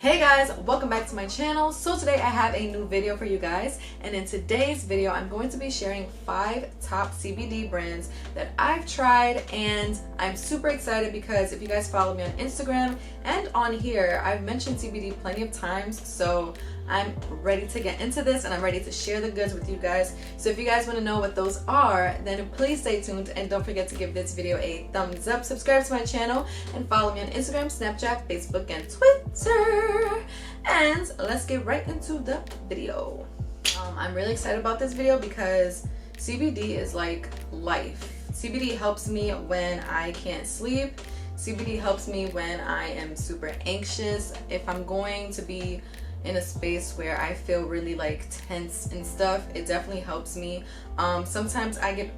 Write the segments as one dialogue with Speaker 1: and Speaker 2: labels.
Speaker 1: Hey guys, welcome back to my channel. So today I have a new video for you guys, and in today's video I'm going to be sharing 5 top CBD brands that I've tried, and I'm super excited because if you guys follow me on Instagram and on here, I've mentioned CBD plenty of times, so I'm ready to get into this and I'm ready to share the goods with you guys. So if you guys want to know what those are, then please stay tuned and don't forget to give this video a thumbs up, subscribe to my channel, and follow me on Instagram, Snapchat, Facebook, and Twitter. And let's get right into the video. I'm really excited about this video because CBD is like life. CBD helps me when I can't sleep. CBD helps me when I am super anxious. If I'm going to be in a space where I feel really like tense and stuff, it definitely helps me. Sometimes I get,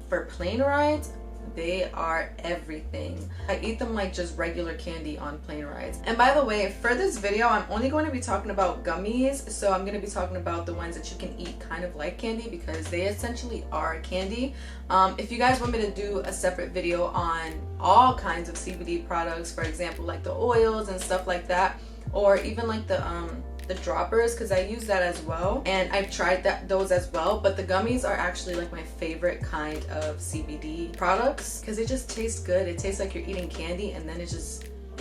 Speaker 1: for plane rides, they are everything. I eat them like just regular candy on plane rides. And by the way, for this video, I'm only going to be talking about gummies. So I'm going to be talking about the ones that you can eat kind of like candy because they essentially are candy. If you guys want me to do a separate video on all kinds of CBD products, for example, like the oils and stuff like that, or even like the droppers, because I use that as well, and I've tried those as well, but the gummies are actually like my favorite kind of CBD products because it just tastes good. It tastes like you're eating candy, and then it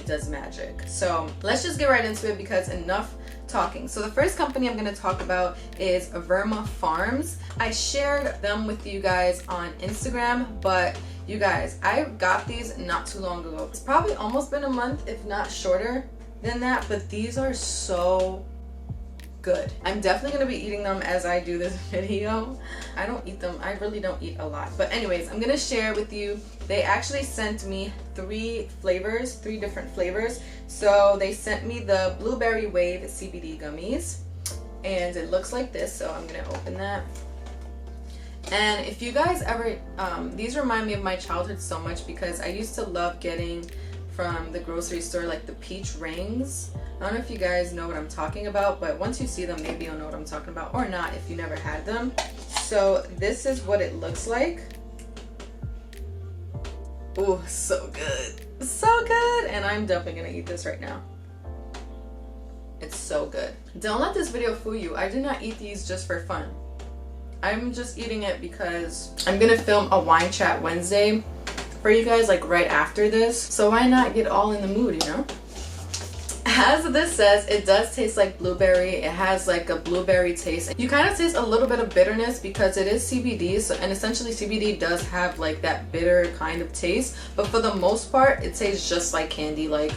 Speaker 1: does magic. So let's just get right into it because enough talking. So the first company I'm going to talk about is Verma Farms. I shared them with you guys on Instagram, but you guys, I got these not too long ago. It's probably almost been a month, if not shorter than that, but these are so good. I'm definitely going to be eating them as I do this video. I don't eat them. I really don't eat a lot. But anyways, I'm going to share with you. They actually sent me 3 different flavors. So they sent me the Blueberry Wave CBD gummies, and it looks like this. So I'm going to open that. And if you guys ever, these remind me of my childhood so much because I used to love getting from the grocery store like the peach rings. I don't know if you guys know what I'm talking about, but once you see them, maybe you'll know what I'm talking about, or not if you never had them. So this is what it looks like. Oh, so good. So good. And I'm definitely gonna eat this right now. It's so good. Don't let this video fool you. I do not eat these just for fun. I'm just eating it because I'm gonna film a wine chat Wednesday for you guys like right after this, so why not get all in the mood, you know? As this says, it does taste like blueberry. It has like a blueberry taste. You kind of taste a little bit of bitterness because it is CBD, so, and essentially CBD does have like that bitter kind of taste, but for the most part it tastes just like candy. Like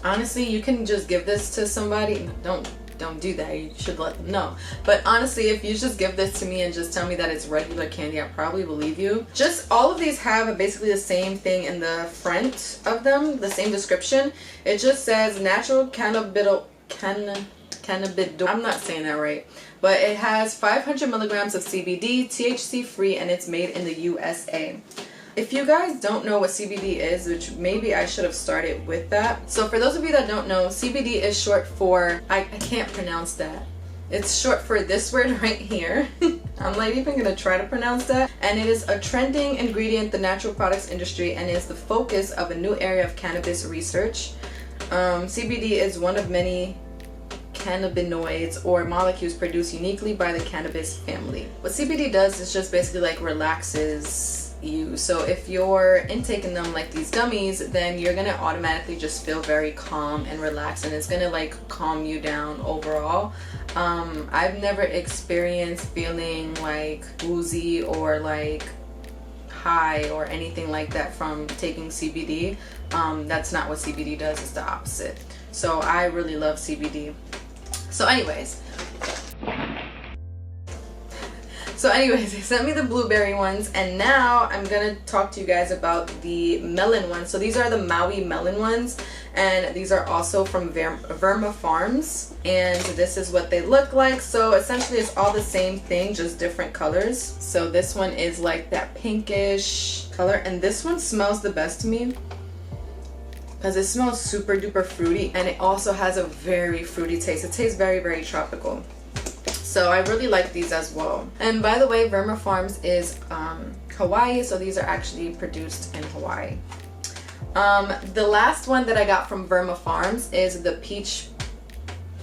Speaker 1: honestly, you can just give this to somebody. Don't do that. You should let them know. But honestly, if you just give this to me and just tell me that it's regular candy, I probably believe you. Just all of these have basically the same thing in the front of them, the same description. It just says natural cannabidol. I'm not saying that right, but it has 500 milligrams of CBD, THC free, and it's made in the USA. If you guys don't know what CBD is, which maybe I should have started with that. So for those of you that don't know, CBD is short for, I can't pronounce that. It's short for this word right here. I'm not even gonna try to pronounce that. And it is a trending ingredient in the natural products industry and is the focus of a new area of cannabis research. CBD is one of many cannabinoids or molecules produced uniquely by the cannabis family. What CBD does is just basically like relaxes you. So if you're intaking them like these gummies, then you're gonna automatically just feel very calm and relaxed, and it's gonna like calm you down overall. I've never experienced feeling like woozy or like high or anything like that from taking CBD. That's not what CBD does. It's the opposite. So I really love CBD. So anyways, they sent me the blueberry ones, and now I'm gonna talk to you guys about the melon ones. So these are the Maui Melon ones, and these are also from Verma Farms, and this is what they look like. So essentially it's all the same thing, just different colors. So this one is like that pinkish color, and this one smells the best to me because it smells super duper fruity, and it also has a very fruity taste. It tastes very, very tropical. So I really like these as well. And by the way, Verma Farms is Hawaii, so these are actually produced in Hawaii. The last one that I got from Verma Farms is the peach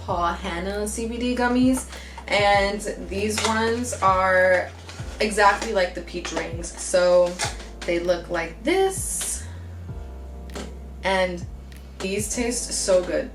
Speaker 1: Pau Hana CBD gummies, and these ones are exactly like the peach rings. So they look like this, and these taste so good.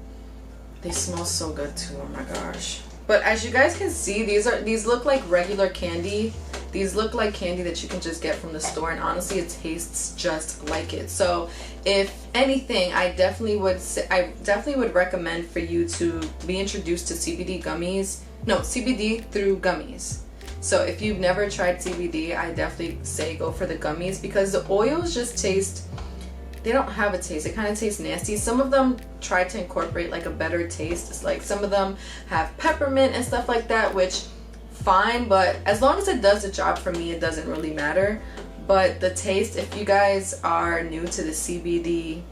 Speaker 1: They smell so good too, oh my gosh. But as you guys can see, these look like regular candy. These look like candy that you can just get from the store, and honestly it tastes just like it. So if anything, I definitely would recommend for you to be introduced to CBD gummies. No, CBD through gummies. So if you've never tried CBD, I definitely say go for the gummies, because the oils just taste, they don't have a taste. It kind of tastes nasty. Some of them try to incorporate like a better taste. It's like some of them have peppermint and stuff like that, which fine, but as long as it does the job for me, it doesn't really matter. But the taste, if you guys are new to the CBD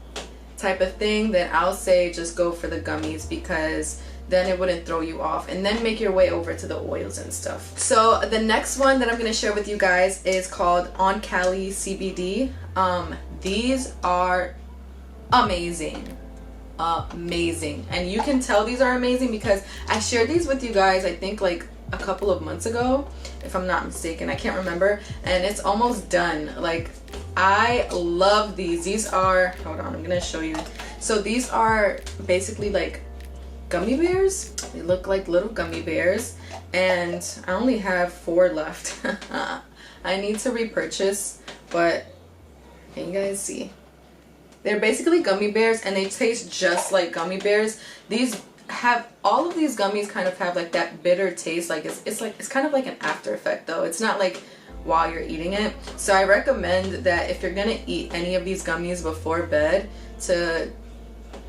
Speaker 1: type of thing, then I'll say just go for the gummies, because then it wouldn't throw you off, and then make your way over to the oils and stuff. So the next one that I'm going to share with you guys is called Cali CBD. These are amazing, and you can tell these are amazing because I shared these with you guys, I think like a couple of months ago, if I'm not mistaken. I can't remember, and it's almost done. Like, I love these. These are, hold on, I'm gonna show you. So these are basically like gummy bears. They look like little gummy bears, and I only have 4 left. I need to repurchase, but can you guys see? They're basically gummy bears, and they taste just like gummy bears. All of these gummies kind of have like that bitter taste. Like it's kind of like an after effect though. It's not like while you're eating it. So I recommend that if you're gonna eat any of these gummies before bed, to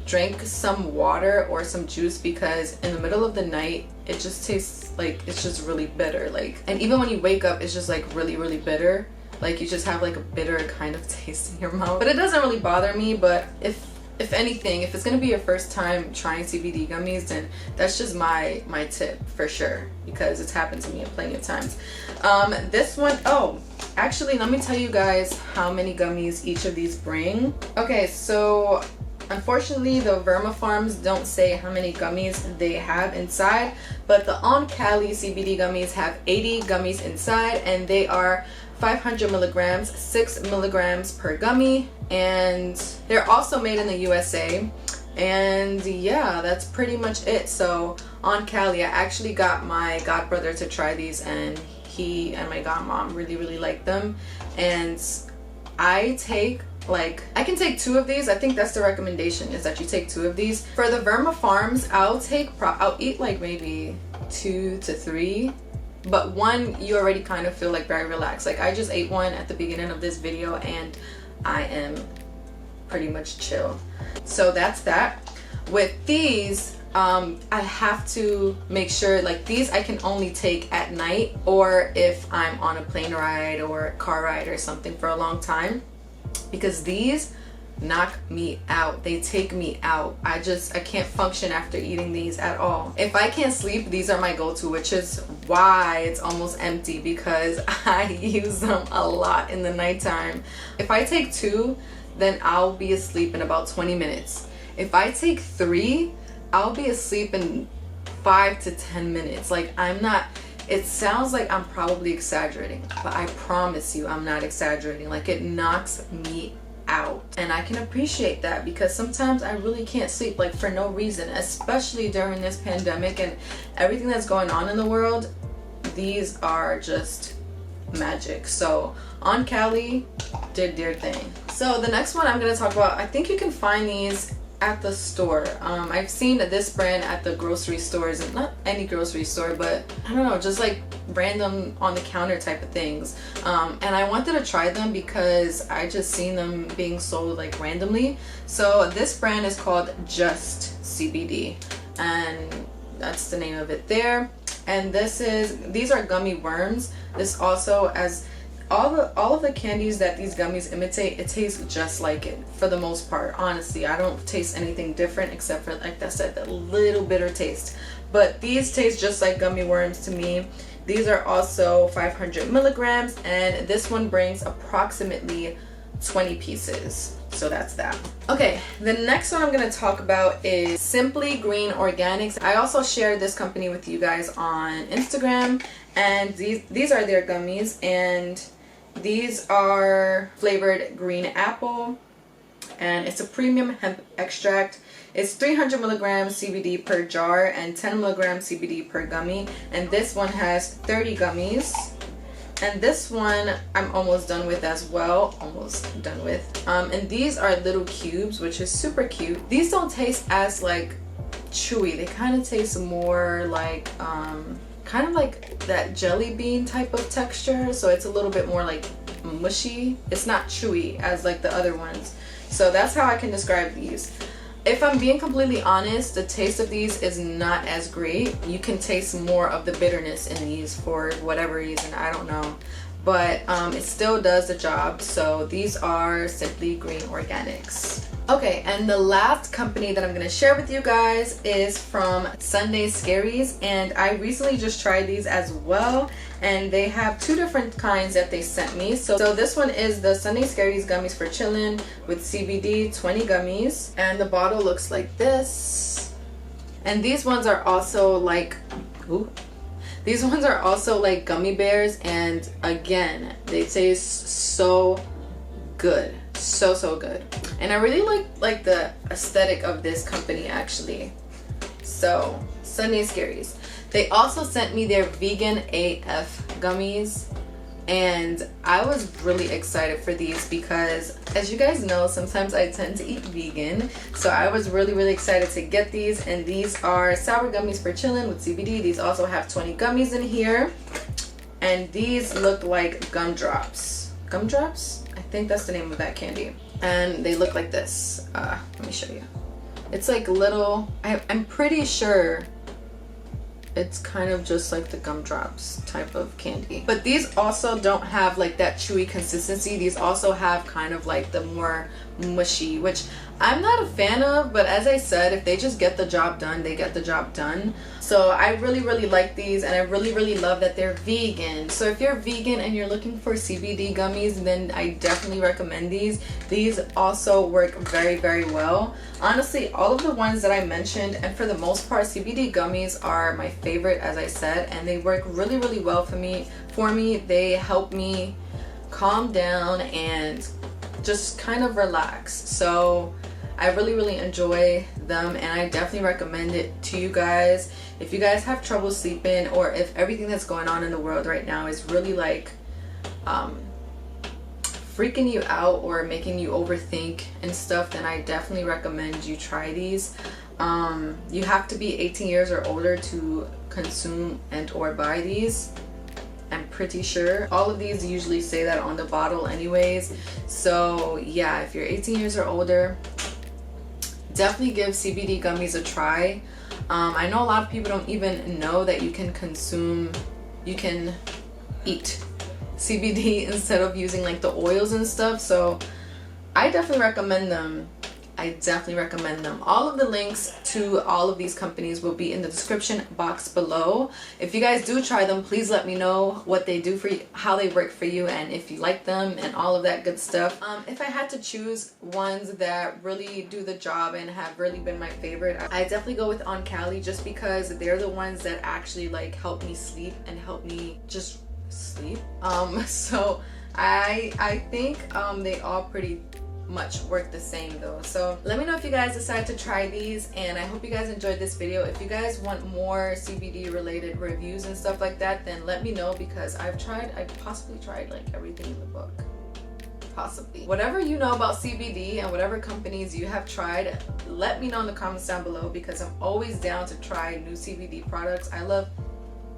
Speaker 1: drink some water or some juice, because in the middle of the night it just tastes like it's just really bitter. Like, and even when you wake up, it's just like really, really bitter. Like you just have like a bitter kind of taste in your mouth. But it doesn't really bother me. But if anything, if it's gonna be your first time trying CBD gummies, then that's just my tip for sure, because it's happened to me plenty of times. This one, oh, actually, let me tell you guys how many gummies each of these bring. Okay, so unfortunately, the Verma Farms don't say how many gummies they have inside, but the Cali CBD gummies have 80 gummies inside, and they are 500 milligrams, 6 milligrams per gummy, and they're also made in the USA. And yeah, that's pretty much it. So on Cali, I actually got my godbrother to try these, and he and my godmom really, really like them. And I can take 2 of these. I think that's the recommendation, is that you take 2 of these. For the Verma Farms, I'll eat like maybe 2 to 3. But 1, you already kind of feel like very relaxed. Like, I just ate 1 at the beginning of this video, and I am pretty much chill. So that's that. With these, I have to make sure, like, these I can only take at night, or if I'm on a plane ride or a car ride or something for a long time, because these knock me out. They take me out. I can't function after eating these at all. If I can't sleep, these are my go-to, which is why it's almost empty, because I use them a lot in the nighttime. If I take 2, then I'll be asleep in about 20 minutes. If I take 3, I'll be asleep in 5 to 10 minutes. Like, it sounds like I'm probably exaggerating, but I promise you I'm not exaggerating. Like, it knocks me out, and I can appreciate that, because sometimes I really can't sleep, like, for no reason, especially during this pandemic and everything that's going on in the world. These are just magic. So Cali did their thing. So the next one I'm going to talk about, I think you can find these at the store. I've seen this brand at the grocery stores, and not any grocery store, but I don't know, just like random on the counter type of things. And I wanted to try them because I just seen them being sold like randomly. So this brand is called Just CBD, and that's the name of it there. And these are gummy worms. This also, as all of the candies that these gummies imitate, it tastes just like it for the most part. Honestly, I don't taste anything different except for, like I said, that little bitter taste. But these taste just like gummy worms to me. These are also 500 milligrams, and this one brings approximately 20 pieces. so that's that. Okay, the next one I'm going to talk about is Simply Green Organics. I also shared this company with you guys on Instagram, and these are their gummies, and these are flavored green apple, and it's a premium hemp extract. It's 300 milligrams CBD per jar and 10 milligrams CBD per gummy, and this one has 30 gummies. And this one I'm almost done with as well. Almost done with. And these are little cubes, which is super cute. These don't taste as like chewy. They kind of taste more like kind of like that jelly bean type of texture. So it's a little bit more like mushy. It's not chewy as like the other ones. So that's how I can describe these. If I'm being completely honest, the taste of these is not as great. You can taste more of the bitterness in these for whatever reason, I don't know. But it still does the job. So these are Simply Green Organics. Okay, and the last company that I'm going to share with you guys is from Sunday Scaries, and I recently just tried these as well, and they have two different kinds that they sent me. So this one is the Sunday Scaries gummies for chillin' with CBD 20 gummies, and the bottle looks like this. And these ones are also like these ones are also like gummy bears, and again, they taste so good. So good. And I really like the aesthetic of this company actually. So Sunday Scaries, they also sent me their vegan AF gummies, and I was really excited for these because, as you guys know, sometimes I tend to eat vegan, so I was really excited to get these. And these are sour gummies for chillin' with CBD. These also have 20 gummies in here, and these look like gumdrops. I think that's the name of that candy. And they look like this. Let me show you. It's like little, I'm pretty sure it's kind of just like the gumdrops type of candy. But these also don't have like that chewy consistency. These also have kind of like the more mushy, which I'm not a fan of, but as I said, if they just get the job done, they get the job done. So I really like these, and I really love that they're vegan. So if you're vegan and you're looking for CBD gummies, then I definitely recommend these. These also work very well. Honestly, all of the ones that I mentioned, and for the most part, CBD gummies are my favorite, as I said, and they work really well for me. They help me calm down and just kind of relax. So I really enjoy them, and I definitely recommend it to you guys. If you guys have trouble sleeping, or if everything that's going on in the world right now is really like freaking you out or making you overthink and stuff, then I definitely recommend you try these. You have to be 18 years or older to consume and or buy these. I'm pretty sure. All of these usually say that on the bottle anyways. So yeah, if you're 18 years or older, definitely give CBD gummies a try. I know a lot of people don't even know that you can eat CBD instead of using like the oils and stuff. So I definitely recommend them. All of the links to all of these companies will be in the description box below. If you guys do try them, please let me know what they do for you, how they work for you, and if you like them and all of that good stuff. If I had to choose ones that really do the job and have really been my favorite, I definitely go with On Cali, just because they're the ones that actually like help me sleep and help me just sleep. So I think they all pretty much work the same though. So let me know if you guys decide to try these, and I hope you guys enjoyed this video. If you guys want more CBD related reviews and stuff like that, then let me know, because I've possibly tried like everything in the book. Possibly. Whatever you know about CBD and whatever companies you have tried, let me know in the comments down below, because I'm always down to try new CBD products. I love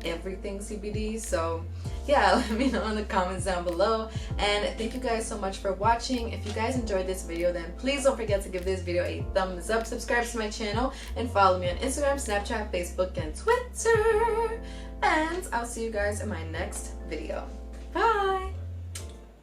Speaker 1: everything CBD. So yeah, let me know in the comments down below, and thank you guys so much for watching. If you guys enjoyed this video, then please don't forget to give this video a thumbs up, subscribe to my channel, and follow me on Instagram, Snapchat, Facebook, and Twitter. And I'll see you guys in my next video. Bye.